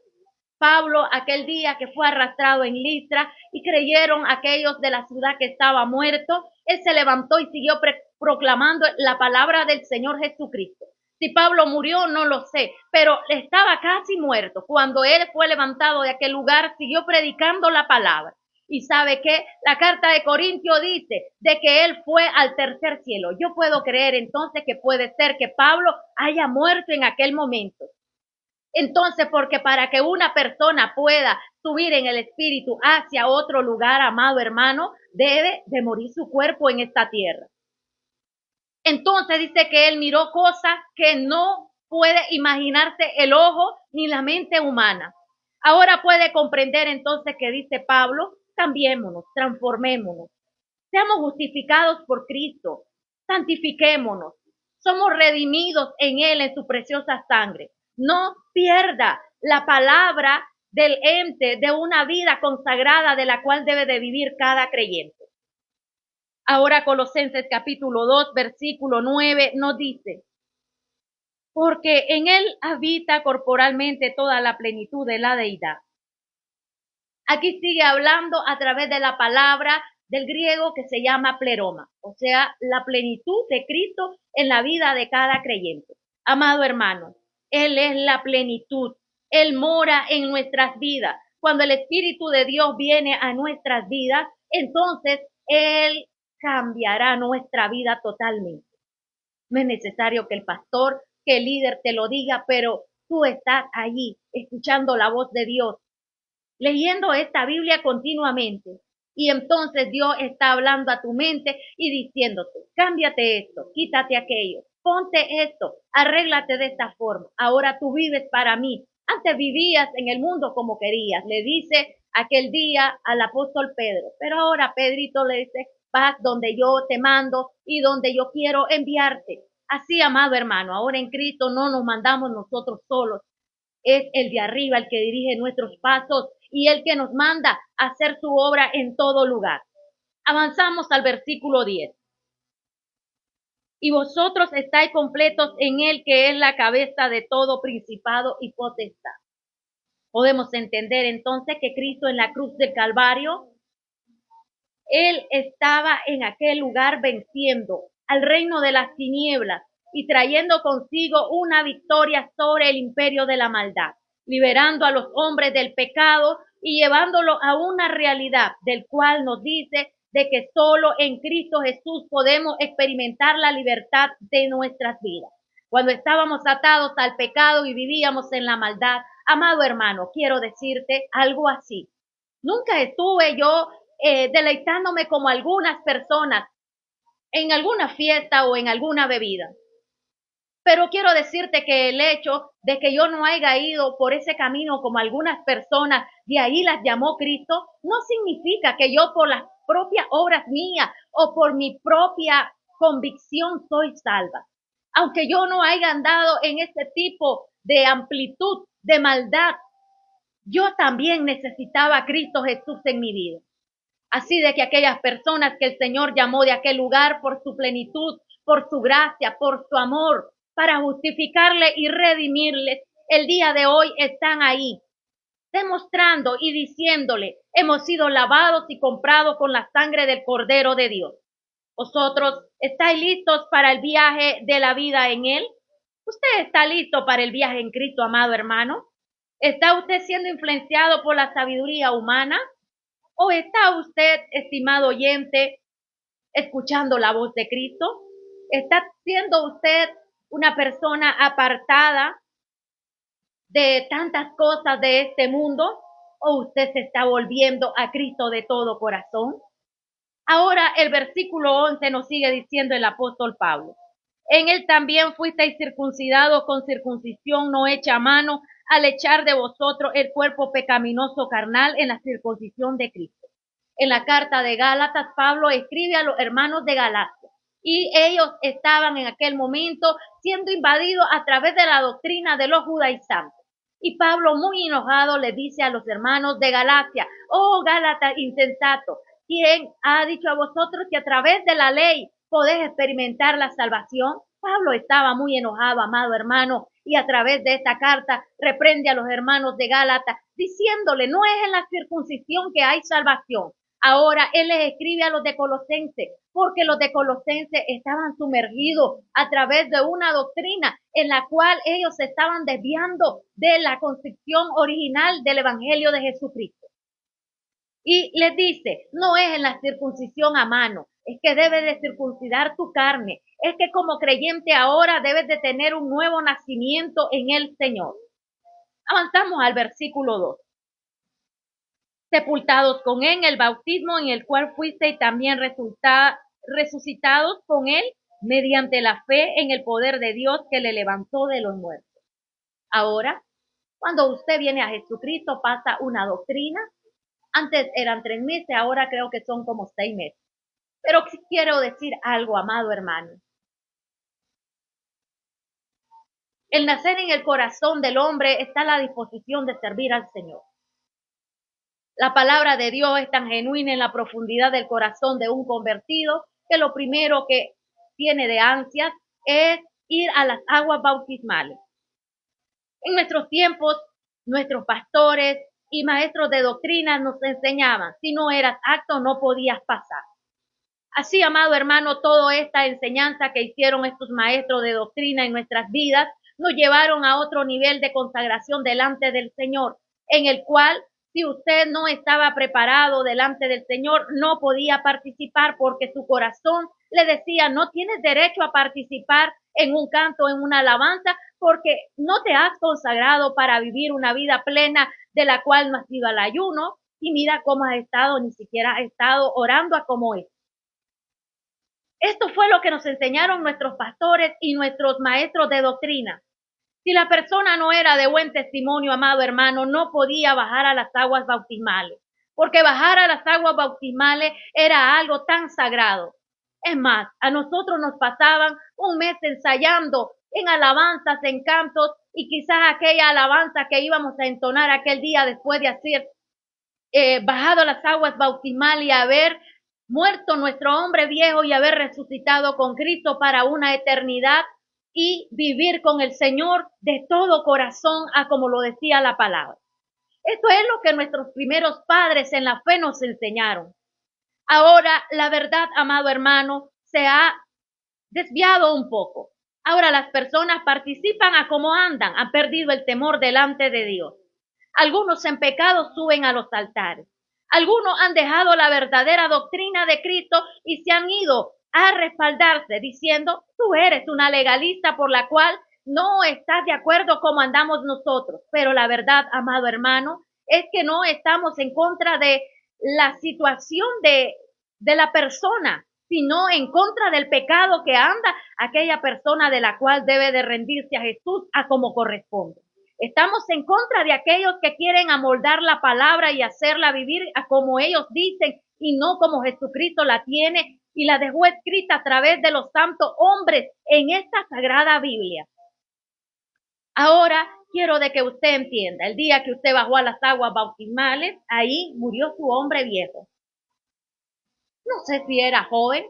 Pablo, aquel día que fue arrastrado en Listra y creyeron aquellos de la ciudad que estaba muerto, él se levantó y siguió proclamando la palabra del Señor Jesucristo. Si Pablo murió, no lo sé, pero estaba casi muerto. Cuando él fue levantado de aquel lugar, siguió predicando la palabra. Y sabe que la carta de Corintio dice de que él fue al tercer cielo. Yo puedo creer entonces que puede ser que Pablo haya muerto en aquel momento. Entonces, porque para que una persona pueda subir en el espíritu hacia otro lugar, amado hermano, debe de morir su cuerpo en esta tierra. Entonces dice que él miró cosas que no puede imaginarse el ojo ni la mente humana. Ahora puede comprender entonces que dice Pablo: cambiémonos, transformémonos, seamos justificados por Cristo, santifiquémonos, somos redimidos en él, en su preciosa sangre. No pierda la palabra del ente de una vida consagrada de la cual debe de vivir cada creyente. Ahora Colosenses capítulo 2, versículo 9 nos dice: porque en él habita corporalmente toda la plenitud de la deidad. Aquí sigue hablando a través de la palabra del griego que se llama pleroma, o sea, la plenitud de Cristo en la vida de cada creyente. Amado hermano, Él es la plenitud, Él mora en nuestras vidas. Cuando el Espíritu de Dios viene a nuestras vidas, entonces Él cambiará nuestra vida totalmente. No es necesario que el pastor, que el líder te lo diga, pero tú estás allí escuchando la voz de Dios, leyendo esta Biblia continuamente. Y entonces Dios está hablando a tu mente y diciéndote: cámbiate esto, quítate aquello, ponte esto, arréglate de esta forma. Ahora tú vives para mí. Antes vivías en el mundo como querías, le dice aquel día al apóstol Pedro. Pero ahora Pedrito le dice: vas donde yo te mando y donde yo quiero enviarte. Así, amado hermano, ahora en Cristo no nos mandamos nosotros solos. Es el de arriba el que dirige nuestros pasos y el que nos manda a hacer su obra en todo lugar. Avanzamos al versículo 10. Y vosotros estáis completos en él, que es la cabeza de todo principado y potestad. Podemos entender entonces que Cristo en la cruz del Calvario, él estaba en aquel lugar venciendo al reino de las tinieblas y trayendo consigo una victoria sobre el imperio de la maldad, liberando a los hombres del pecado y llevándolo a una realidad del cual nos dice de que solo en Cristo Jesús podemos experimentar la libertad de nuestras vidas. Cuando estábamos atados al pecado y vivíamos en la maldad, amado hermano, quiero decirte algo así. Nunca estuve yo deleitándome como algunas personas en alguna fiesta o en alguna bebida. Pero quiero decirte que el hecho de que yo no haya ido por ese camino como algunas personas, de ahí las llamó Cristo, no significa que yo por las propias obras mías o por mi propia convicción soy salva. Aunque yo no haya andado en ese tipo de amplitud de maldad, yo también necesitaba a Cristo Jesús en mi vida. Así de que aquellas personas que el Señor llamó de aquel lugar por su plenitud, por su gracia, por su amor, para justificarle y redimirles, el día de hoy están ahí, demostrando y diciéndole: hemos sido lavados y comprados con la sangre del Cordero de Dios. ¿Vosotros estáis listos para el viaje de la vida en Él? ¿Usted está listo para el viaje en Cristo, amado hermano? ¿Está usted siendo influenciado por la sabiduría humana? ¿O está usted, estimado oyente, escuchando la voz de Cristo? ¿Está siendo usted una persona apartada de tantas cosas de este mundo? ¿O usted se está volviendo a Cristo de todo corazón? Ahora el versículo 11 nos sigue diciendo el apóstol Pablo: en él también fuisteis circuncidados con circuncisión no hecha a mano, al echar de vosotros el cuerpo pecaminoso carnal en la circuncisión de Cristo. En la carta de Gálatas, Pablo escribe a los hermanos de Galacia, y ellos estaban en aquel momento siendo invadidos a través de la doctrina de los judaizantes. Y Pablo, muy enojado, le dice a los hermanos de Galacia: oh Gálatas insensatos, ¿quién ha dicho a vosotros que a través de la ley podés experimentar la salvación? Pablo estaba muy enojado, amado hermano, y a través de esta carta reprende a los hermanos de Gálatas, diciéndole: no es en la circuncisión que hay salvación. Ahora él les escribe a los de Colosenses, porque los de Colosenses estaban sumergidos a través de una doctrina en la cual ellos se estaban desviando de la concepción original del Evangelio de Jesucristo. Y les dice: no es en la circuncisión a mano, es que debes de circuncidar tu carne, es que como creyente ahora debes de tener un nuevo nacimiento en el Señor. Avanzamos al versículo 2. Sepultados con él en el bautismo en el cual fuisteis también resucitados con él mediante la fe en el poder de Dios que le levantó de los muertos. Ahora, cuando usted viene a Jesucristo, pasa una doctrina. Antes eran 3 meses, ahora creo que son como 6 meses. Pero quiero decir algo, amado hermano. El nacer en el corazón del hombre está a la disposición de servir al Señor. La palabra de Dios es tan genuina en la profundidad del corazón de un convertido que lo primero que tiene de ansias es ir a las aguas bautismales. En nuestros tiempos, nuestros pastores y maestros de doctrina nos enseñaban: si no eras apto, no podías pasar. Así, amado hermano, toda esta enseñanza que hicieron estos maestros de doctrina en nuestras vidas nos llevaron a otro nivel de consagración delante del Señor, en el cual, si usted no estaba preparado delante del Señor, no podía participar, porque su corazón le decía: no tienes derecho a participar en un canto, en una alabanza, porque no te has consagrado para vivir una vida plena de la cual no has ido al ayuno, y mira cómo has estado, ni siquiera has estado orando a como es. Esto fue lo que nos enseñaron nuestros pastores y nuestros maestros de doctrina. Si la persona no era de buen testimonio, amado hermano, no podía bajar a las aguas bautismales, porque bajar a las aguas bautismales era algo tan sagrado. Es más, a nosotros nos pasaban un mes ensayando en alabanzas, en cantos, y quizás aquella alabanza que íbamos a entonar aquel día después de hacer bajado a las aguas bautismales y haber muerto nuestro hombre viejo y haber resucitado con Cristo para una eternidad y vivir con el Señor de todo corazón, a como lo decía la palabra. Esto es lo que nuestros primeros padres en la fe nos enseñaron. Ahora, la verdad, amado hermano, se ha desviado un poco. Ahora las personas participan a como andan, han perdido el temor delante de Dios. Algunos en pecado suben a los altares. Algunos han dejado la verdadera doctrina de Cristo y se han ido a respaldarse diciendo: tú eres una legalista por la cual no estás de acuerdo como andamos nosotros. Pero la verdad, amado hermano, es que no estamos en contra de la situación de la persona, sino en contra del pecado que anda aquella persona, de la cual debe de rendirse a Jesús a como corresponde. Estamos en contra de aquellos que quieren amoldar la palabra y hacerla vivir a como ellos dicen y no como Jesucristo la tiene y la dejó escrita a través de los santos hombres en esta sagrada Biblia. Ahora quiero de que usted entienda: el día que usted bajó a las aguas bautismales, ahí murió su hombre viejo. No sé si era joven,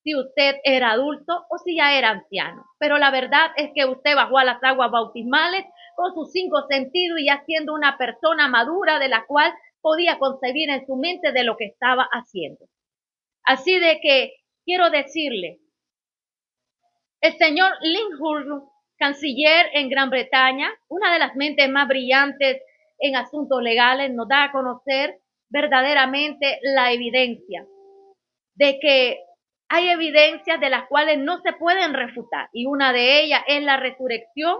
si usted era adulto o si ya era anciano, pero la verdad es que usted bajó a las aguas bautismales con sus 5 sentidos y ya siendo una persona madura, de la cual podía concebir en su mente de lo que estaba haciendo. Así de que quiero decirle, el señor Lyndhurst, canciller en Gran Bretaña, una de las mentes más brillantes en asuntos legales, nos da a conocer verdaderamente la evidencia de que Hay evidencias de las cuales no se pueden refutar y una de ellas es la resurrección,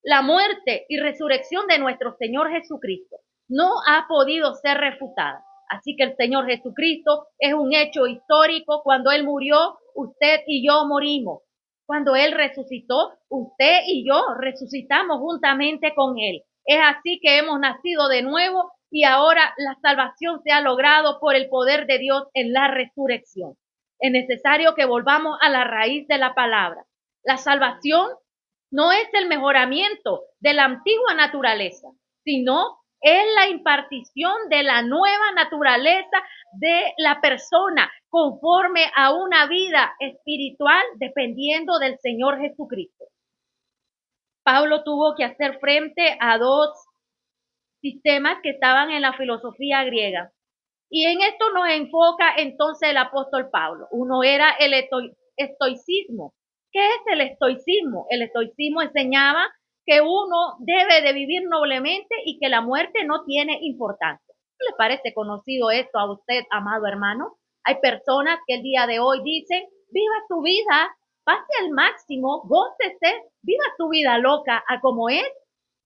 la muerte y resurrección de nuestro Señor Jesucristo. No ha podido ser refutada. Así que el Señor Jesucristo es un hecho histórico. Cuando Él murió, usted y yo morimos. Cuando Él resucitó, usted y yo resucitamos juntamente con Él. Es así que hemos nacido de nuevo y ahora la salvación se ha logrado por el poder de Dios en la resurrección. Es necesario que volvamos a la raíz de la palabra. La salvación no es el mejoramiento de la antigua naturaleza, sino es la impartición de la nueva naturaleza de la persona conforme a una vida espiritual dependiendo del Señor Jesucristo. Pablo tuvo que hacer frente a dos sistemas que estaban en la filosofía griega. Y en esto nos enfoca entonces el apóstol Pablo. Uno era el estoicismo. ¿Qué es el estoicismo? El estoicismo enseñaba que uno debe de vivir noblemente y que la muerte no tiene importancia. ¿No le parece conocido esto a usted, amado hermano? Hay personas que el día de hoy dicen, viva tu vida, pase al máximo, gócese, viva tu vida loca a como es,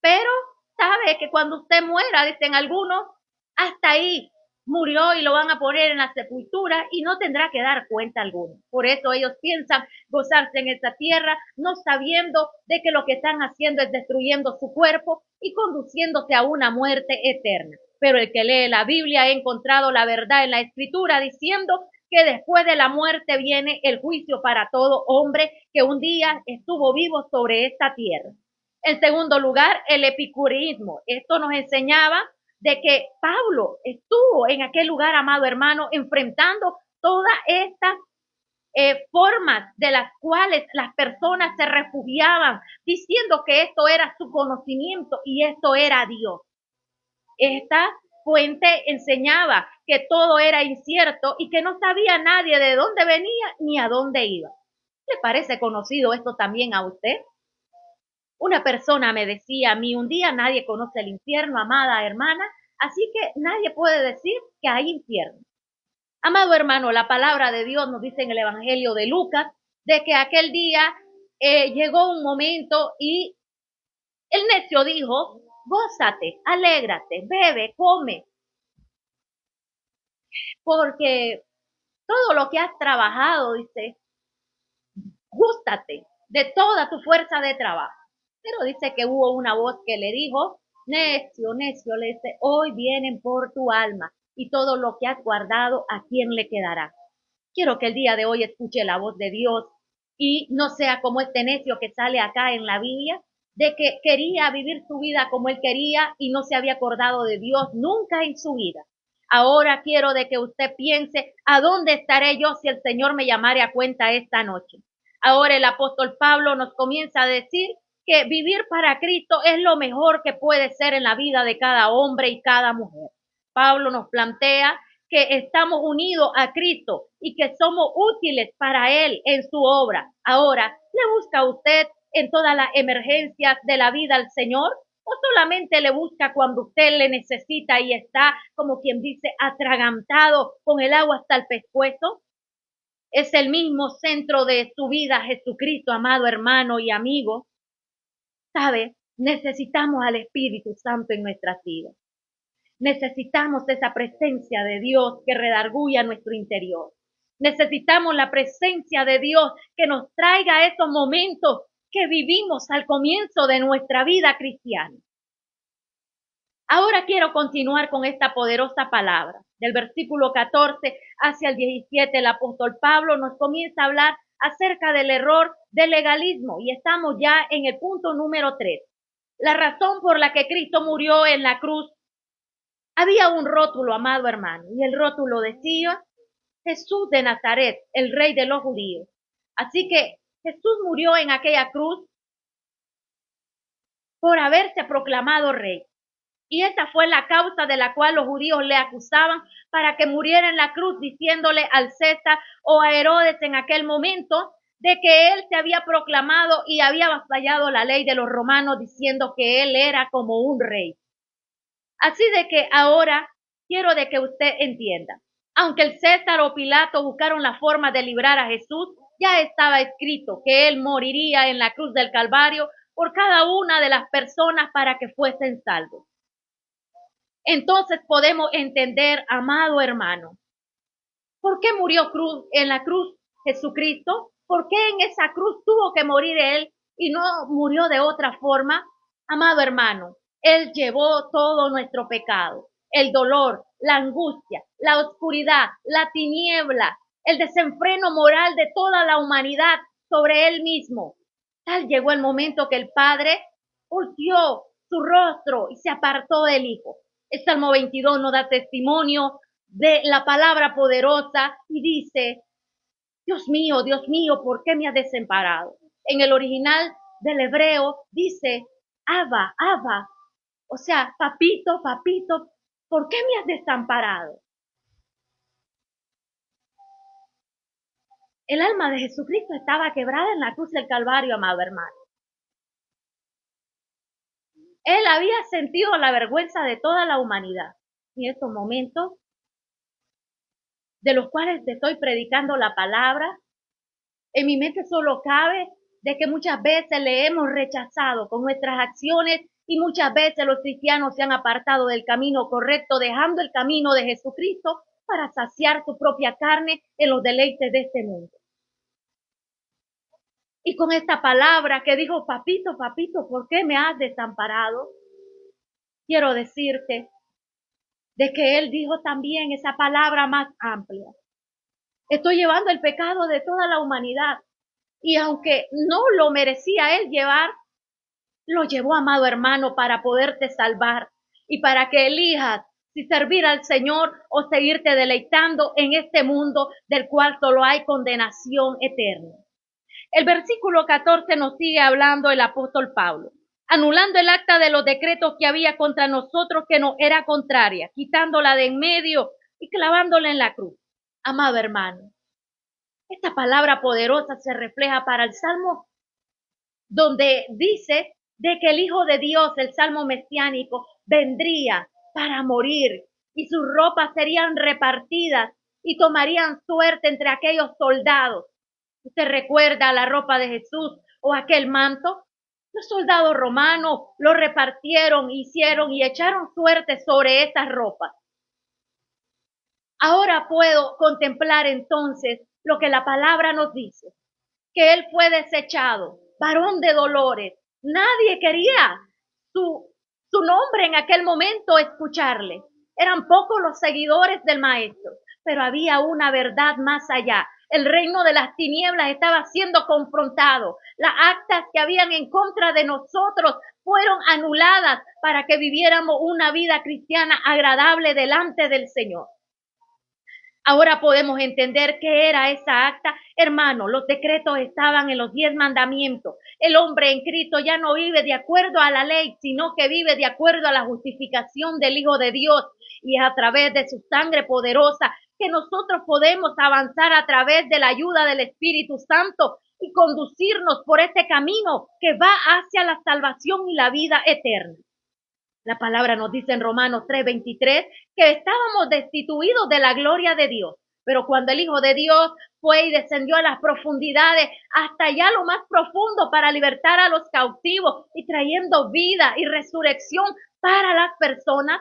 pero sabe que cuando usted muera, dicen algunos, hasta ahí murió y lo van a poner en la sepultura y no tendrá que dar cuenta alguna. Por eso ellos piensan gozarse en esta tierra, no sabiendo de que lo que están haciendo es destruyendo su cuerpo y conduciéndose a una muerte eterna. Pero el que lee la Biblia ha encontrado la verdad en la Escritura diciendo que después de la muerte viene el juicio para todo hombre que un día estuvo vivo sobre esta tierra. En segundo lugar, el epicureísmo. Esto nos enseñaba de que Pablo estuvo en aquel lugar, amado hermano, enfrentando todas estas formas de las cuales las personas se refugiaban, diciendo que esto era su conocimiento y esto era Dios. Esta fuente enseñaba que todo era incierto y que no sabía nadie de dónde venía ni a dónde iba. ¿Le parece conocido esto también a usted? Una persona me decía a mí un día, nadie conoce el infierno, amada hermana, así que nadie puede decir que hay infierno. Amado hermano, la palabra de Dios nos dice en el Evangelio de Lucas de que aquel día llegó un momento y el necio dijo, gózate, alégrate, bebe, come, porque todo lo que has trabajado, dice, gústate de toda tu fuerza de trabajo. Pero dice que hubo una voz que le dijo, necio, necio, le dice, hoy vienen por tu alma y todo lo que has guardado, ¿a quién le quedará? Quiero que el día de hoy escuche la voz de Dios y no sea como este necio que sale acá en la Biblia, de que quería vivir su vida como él quería y no se había acordado de Dios nunca en su vida. Ahora quiero de que usted piense, ¿a dónde estaré yo si el Señor me llamare a cuenta esta noche? Ahora el apóstol Pablo nos comienza a decir que vivir para Cristo es lo mejor que puede ser en la vida de cada hombre y cada mujer. Pablo nos plantea que estamos unidos a Cristo y que somos útiles para Él en su obra. Ahora, ¿le busca usted en todas las emergencias de la vida al Señor? ¿O solamente le busca cuando usted le necesita y está, como quien dice, atragantado con el agua hasta el pescuezo? Es el mismo centro de su vida, Jesucristo, amado hermano y amigo. ¿Sabe? Necesitamos al Espíritu Santo en nuestras vidas. Necesitamos esa presencia de Dios que redarguya nuestro interior. Necesitamos la presencia de Dios que nos traiga esos momentos que vivimos al comienzo de nuestra vida cristiana. Ahora quiero continuar con esta poderosa palabra. Del versículo 14 hacia el 17, el apóstol Pablo nos comienza a hablar acerca del error del legalismo y estamos ya en el punto número 3. La razón por la que Cristo murió en la cruz. Había un rótulo, amado hermano, y el rótulo decía Jesús de Nazaret, el rey de los judíos. Así que Jesús murió en aquella cruz por haberse proclamado rey. Y esa fue la causa de la cual los judíos le acusaban para que muriera en la cruz, diciéndole al César o a Herodes en aquel momento de que él se había proclamado y había vasallado la ley de los romanos, diciendo que él era como un rey. Así de que ahora quiero de que usted entienda. Aunque el César o Pilato buscaron la forma de librar a Jesús, ya estaba escrito que él moriría en la cruz del Calvario por cada una de las personas para que fuesen salvos. Entonces podemos entender, amado hermano, ¿por qué murió en la cruz Jesucristo? ¿Por qué en esa cruz tuvo que morir él y no murió de otra forma? Amado hermano, él llevó todo nuestro pecado, el dolor, la angustia, la oscuridad, la tiniebla, el desenfreno moral de toda la humanidad sobre él mismo. Tal llegó el momento que el Padre volteó su rostro y se apartó del Hijo. El Salmo 22 nos da testimonio de la palabra poderosa y dice, Dios mío, ¿por qué me has desamparado? En el original del hebreo dice, Abba, Abba, o sea, papito, papito, ¿por qué me has desamparado? El alma de Jesucristo estaba quebrada en la cruz del Calvario, amado hermano. Él había sentido la vergüenza de toda la humanidad. Y en estos momentos de los cuales te estoy predicando la palabra, en mi mente solo cabe de que muchas veces le hemos rechazado con nuestras acciones y muchas veces los cristianos se han apartado del camino correcto, dejando el camino de Jesucristo para saciar su propia carne en los deleites de este mundo. Y con esta palabra que dijo, papito, papito, ¿por qué me has desamparado? Quiero decirte de que él dijo también esa palabra más amplia. Estoy llevando el pecado de toda la humanidad. Y aunque no lo merecía él llevar, lo llevó, amado hermano, para poderte salvar y para que elijas si servir al Señor o seguirte deleitando en este mundo del cual solo hay condenación eterna. El versículo 14 nos sigue hablando el apóstol Pablo, anulando el acta de los decretos que había contra nosotros que nos era contraria, quitándola de en medio y clavándola en la cruz. Amado hermano, esta palabra poderosa se refleja para el Salmo donde dice de que el Hijo de Dios, el Salmo mesiánico, vendría para morir y sus ropas serían repartidas y tomarían suerte entre aquellos soldados. ¿Usted recuerda la ropa de Jesús o aquel manto? Los soldados romanos lo repartieron, hicieron y echaron suerte sobre esas ropas. Ahora puedo contemplar entonces lo que la palabra nos dice, que él fue desechado, varón de dolores. Nadie quería su nombre en aquel momento escucharle. Eran pocos los seguidores del maestro, pero había una verdad más allá. El reino de las tinieblas estaba siendo confrontado. Las actas que habían en contra de nosotros fueron anuladas para que viviéramos una vida cristiana agradable delante del Señor. Ahora podemos entender qué era esa acta. Hermano, los decretos estaban en los 10 mandamientos. El hombre en Cristo ya no vive de acuerdo a la ley, sino que vive de acuerdo a la justificación del Hijo de Dios. Y es a través de su sangre poderosa que nosotros podemos avanzar a través de la ayuda del Espíritu Santo y conducirnos por este camino que va hacia la salvación y la vida eterna. La palabra nos dice en Romanos 3:23 que estábamos destituidos de la gloria de Dios. Pero cuando el Hijo de Dios fue y descendió a las profundidades, hasta allá lo más profundo para libertar a los cautivos y trayendo vida y resurrección para las personas,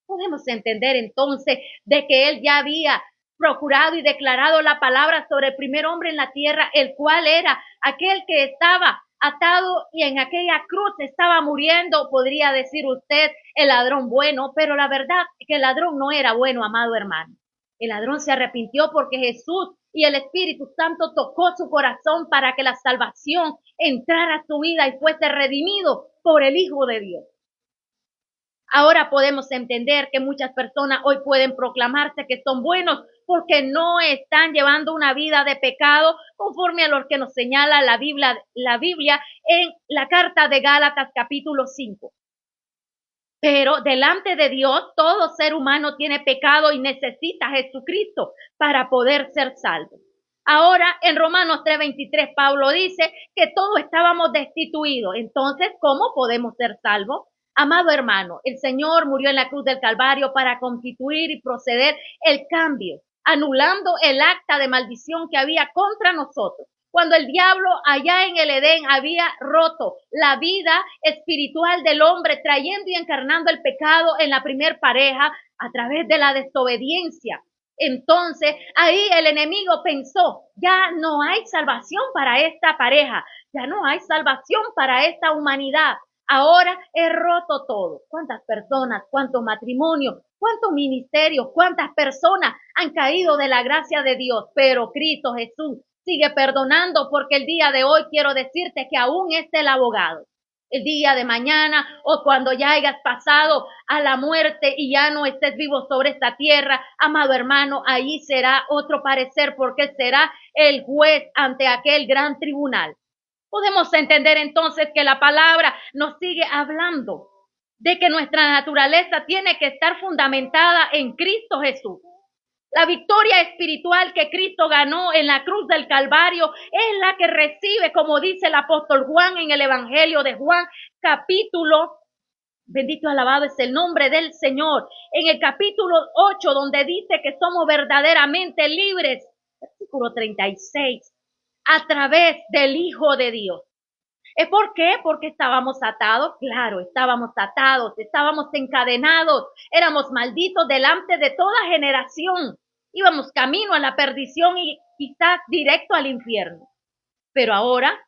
podemos entender entonces de que Él ya había procurado y declarado la palabra sobre el primer hombre en la tierra, el cual era aquel que estaba atado y en aquella cruz estaba muriendo, podría decir usted, el ladrón bueno, pero la verdad es que el ladrón no era bueno, amado hermano. El ladrón se arrepintió porque Jesús y el Espíritu Santo tocó su corazón para que la salvación entrara a su vida y fuese redimido por el Hijo de Dios. Ahora podemos entender que muchas personas hoy pueden proclamarse que son buenos porque no están llevando una vida de pecado conforme a lo que nos señala la Biblia en la carta de Gálatas capítulo 5. Pero delante de Dios todo ser humano tiene pecado y necesita a Jesucristo para poder ser salvo. Ahora en Romanos 3:23 Pablo dice que todos estábamos destituidos. Entonces, ¿cómo podemos ser salvos? Amado hermano, el Señor murió en la cruz del Calvario para constituir y proceder el cambio anulando el acta de maldición que había contra nosotros. Cuando el diablo allá en el Edén había roto la vida espiritual del hombre, trayendo y encarnando el pecado en la primer pareja a través de la desobediencia. Entonces ahí el enemigo pensó, ya no hay salvación para esta pareja, ya no hay salvación para esta humanidad. Ahora he roto todo. ¿Cuántas personas, cuántos matrimonios, cuántos ministerios, cuántas personas han caído de la gracia de Dios? Pero Cristo Jesús sigue perdonando, porque el día de hoy quiero decirte que aún es el abogado. El día de mañana o cuando ya hayas pasado a la muerte y ya no estés vivo sobre esta tierra, amado hermano, ahí será otro parecer, porque será el juez ante aquel gran tribunal. Podemos entender entonces que la palabra nos sigue hablando de que nuestra naturaleza tiene que estar fundamentada en Cristo Jesús. La victoria espiritual que Cristo ganó en la cruz del Calvario es la que recibe, como dice el apóstol Juan en el Evangelio de Juan, capítulo, bendito alabado es el nombre del Señor, en el capítulo 8, donde dice que somos verdaderamente libres, versículo 36, a través del Hijo de Dios. ¿Por qué? Porque estábamos atados, claro, estábamos atados, estábamos encadenados, éramos malditos delante de toda generación, íbamos camino a la perdición y quizás directo al infierno. Pero ahora,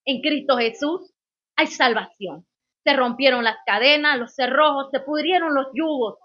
en Cristo Jesús, hay salvación. Se rompieron las cadenas, los cerrojos, se pudrieron los yugos.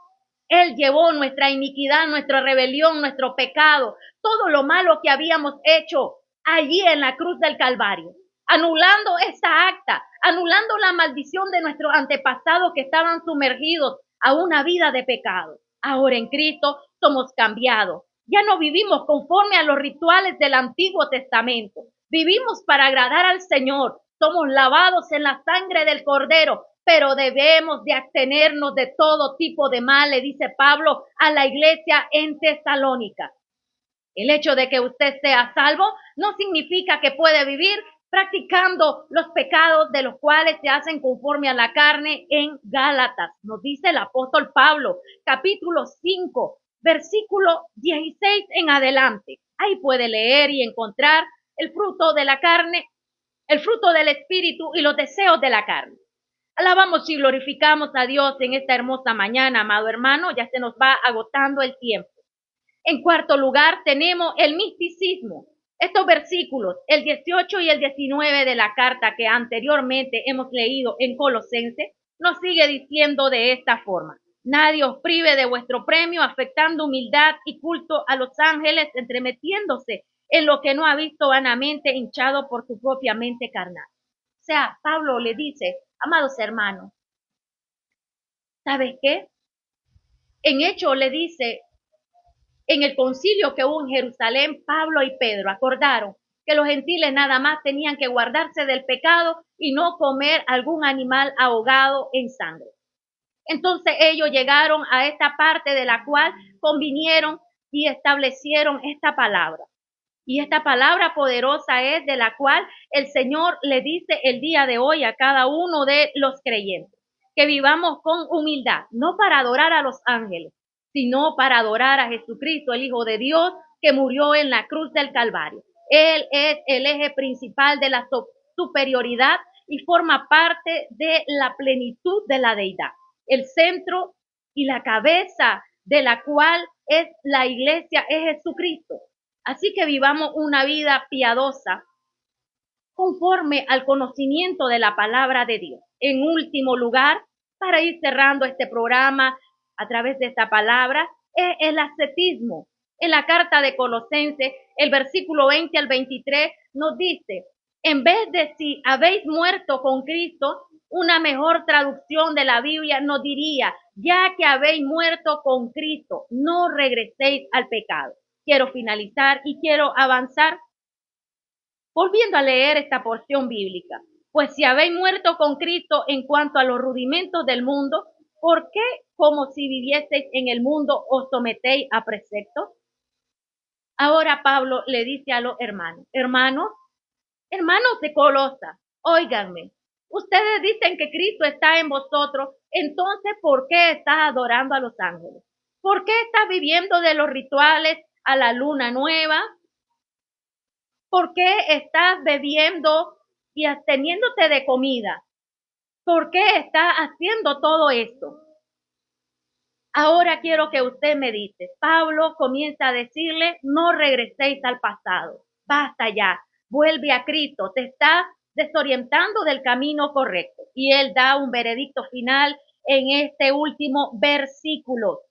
Él llevó nuestra iniquidad, nuestra rebelión, nuestro pecado, todo lo malo que habíamos hecho allí en la cruz del Calvario, anulando esa acta, anulando la maldición de nuestros antepasados que estaban sumergidos a una vida de pecado. Ahora en Cristo somos cambiados. Ya no vivimos conforme a los rituales del Antiguo Testamento. Vivimos para agradar al Señor. Somos lavados en la sangre del Cordero, pero debemos de abstenernos de todo tipo de mal, le dice Pablo a la iglesia en Tesalónica. El hecho de que usted sea salvo no significa que puede vivir practicando los pecados de los cuales se hacen conforme a la carne en Gálatas. Nos dice el apóstol Pablo, capítulo 5, versículo 16 en adelante. Ahí puede leer y encontrar el fruto de la carne, el fruto del espíritu y los deseos de la carne. Alabamos y glorificamos a Dios en esta hermosa mañana, amado hermano. Ya se nos va agotando el tiempo. En cuarto lugar, tenemos el misticismo. Estos versículos, el 18 y el 19 de la carta que anteriormente hemos leído en Colosenses, nos sigue diciendo de esta forma: nadie os prive de vuestro premio, afectando humildad y culto a los ángeles, entremetiéndose en lo que no ha visto vanamente, hinchado por su propia mente carnal. O sea, Pablo le dice, amados hermanos, ¿sabes qué? En hecho le dice, en el concilio que hubo en Jerusalén, Pablo y Pedro acordaron que los gentiles nada más tenían que guardarse del pecado y no comer algún animal ahogado en sangre. Entonces ellos llegaron a esta parte de la cual convinieron y establecieron esta palabra. Y esta palabra poderosa es de la cual el Señor le dice el día de hoy a cada uno de los creyentes, que vivamos con humildad, no para adorar a los ángeles, sino para adorar a Jesucristo, el Hijo de Dios, que murió en la cruz del Calvario. Él es el eje principal de la superioridad y forma parte de la plenitud de la deidad. El centro y la cabeza de la cual es la iglesia es Jesucristo. Así que vivamos una vida piadosa conforme al conocimiento de la palabra de Dios. En último lugar, para ir cerrando este programa a través de esta palabra, es el ascetismo. En la carta de Colosenses, el versículo 20 al 23 nos dice, en vez de si habéis muerto con Cristo, una mejor traducción de la Biblia nos diría, ya que habéis muerto con Cristo, no regreséis al pecado. Quiero finalizar y quiero avanzar volviendo a leer esta porción bíblica. Pues si habéis muerto con Cristo en cuanto a los rudimentos del mundo, ¿por qué, como si vivieseis en el mundo, os sometéis a preceptos? Ahora Pablo le dice a los hermanos, hermanos de Colosa, óiganme, ustedes dicen que Cristo está en vosotros, entonces ¿por qué estás adorando a los ángeles? ¿Por qué estás viviendo de los rituales a la luna nueva? ¿Por qué estás bebiendo y absteniéndote de comida? ¿Por qué estás haciendo todo esto? Ahora quiero que usted medite. Pablo comienza a decirle, no regreséis al pasado. Basta ya. Vuelve a Cristo. Te está desorientando del camino correcto. Y él da un veredicto final en este último versículo.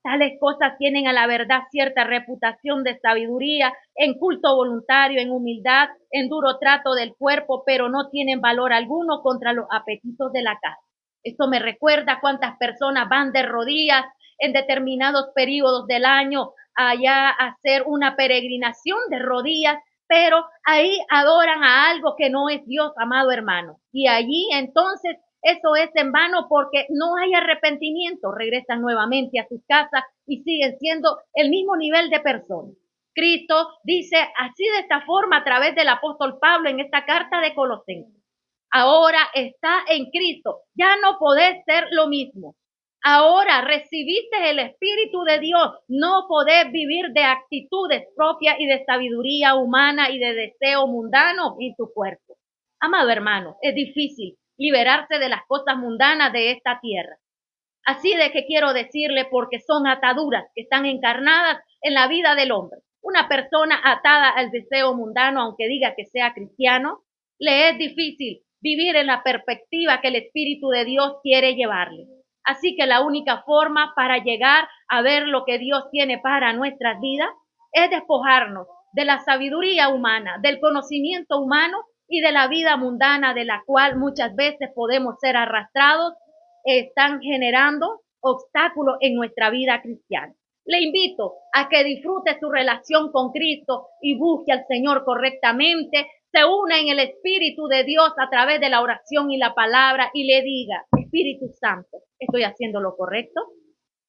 Tales cosas tienen a la verdad cierta reputación de sabiduría, en culto voluntario, en humildad, en duro trato del cuerpo, pero no tienen valor alguno contra los apetitos de la carne. Esto me recuerda cuántas personas van de rodillas en determinados periodos del año allá a hacer una peregrinación de rodillas, pero ahí adoran a algo que no es Dios, amado hermano. Y allí entonces eso es en vano porque no hay arrepentimiento. Regresan nuevamente a sus casas y siguen siendo el mismo nivel de personas. Cristo dice así de esta forma a través del apóstol Pablo en esta carta de Colosenses. Ahora está en Cristo. Ya no podés ser lo mismo. Ahora recibiste el Espíritu de Dios. No podés vivir de actitudes propias y de sabiduría humana y de deseo mundano en tu cuerpo. Amado hermano, es difícil liberarse de las cosas mundanas de esta tierra. Así de que quiero decirle porque son ataduras que están encarnadas en la vida del hombre. Una persona atada al deseo mundano, aunque diga que sea cristiano, le es difícil vivir en la perspectiva que el Espíritu de Dios quiere llevarle. Así que la única forma para llegar a ver lo que Dios tiene para nuestras vidas es despojarnos de la sabiduría humana, del conocimiento humano y de la vida mundana de la cual muchas veces podemos ser arrastrados, están generando obstáculos en nuestra vida cristiana. Le invito a que disfrute su relación con Cristo y busque al Señor correctamente, se una en el Espíritu de Dios a través de la oración y la palabra y le diga, Espíritu Santo, ¿estoy haciendo lo correcto?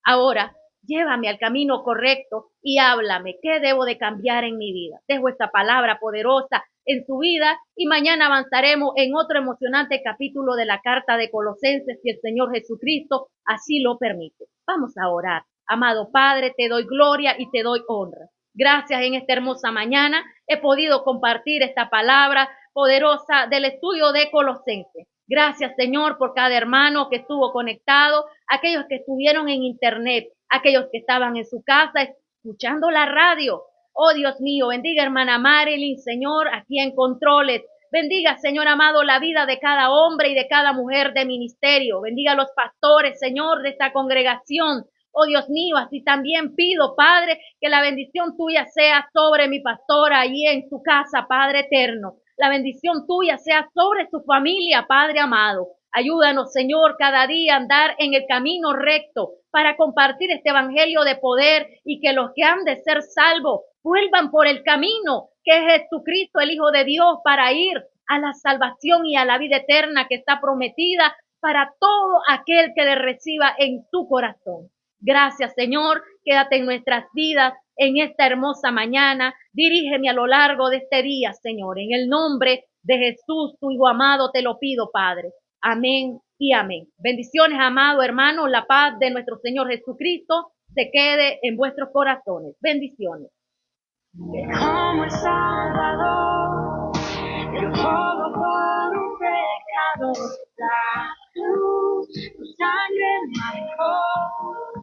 Ahora, llévame al camino correcto y háblame, ¿qué debo de cambiar en mi vida? Dejo esta palabra poderosa en su vida y mañana avanzaremos en otro emocionante capítulo de la carta de Colosenses si el Señor Jesucristo así lo permite. Vamos a orar. Amado Padre, te doy gloria y te doy honra. Gracias en esta hermosa mañana. He podido compartir esta palabra poderosa del estudio de Colosenses. Gracias, Señor, por cada hermano que estuvo conectado, aquellos que estuvieron en internet, aquellos que estaban en su casa escuchando la radio. Oh, Dios mío, bendiga hermana Marilyn, Señor, aquí en controles. Bendiga, Señor amado, la vida de cada hombre y de cada mujer de ministerio. Bendiga a los pastores, Señor, de esta congregación. Oh, Dios mío, así también pido, Padre, que la bendición tuya sea sobre mi pastora allí en su casa, Padre eterno. La bendición tuya sea sobre su familia, Padre amado. Ayúdanos, Señor, cada día a andar en el camino recto para compartir este evangelio de poder y que los que han de ser salvos vuelvan por el camino que es Jesucristo, el Hijo de Dios, para ir a la salvación y a la vida eterna que está prometida para todo aquel que le reciba en su corazón. Gracias, Señor. Quédate en nuestras vidas en esta hermosa mañana. Dirígeme a lo largo de este día, Señor. En el nombre de Jesús, tu Hijo amado, te lo pido, Padre. Amén y amén. Bendiciones, amado hermano. La paz de nuestro Señor Jesucristo se quede en vuestros corazones. Bendiciones. Como el Salvador, yo todo por un pecador. La luz, tu sangre marcó.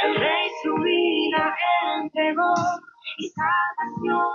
El Rey su vida entregó y salvación.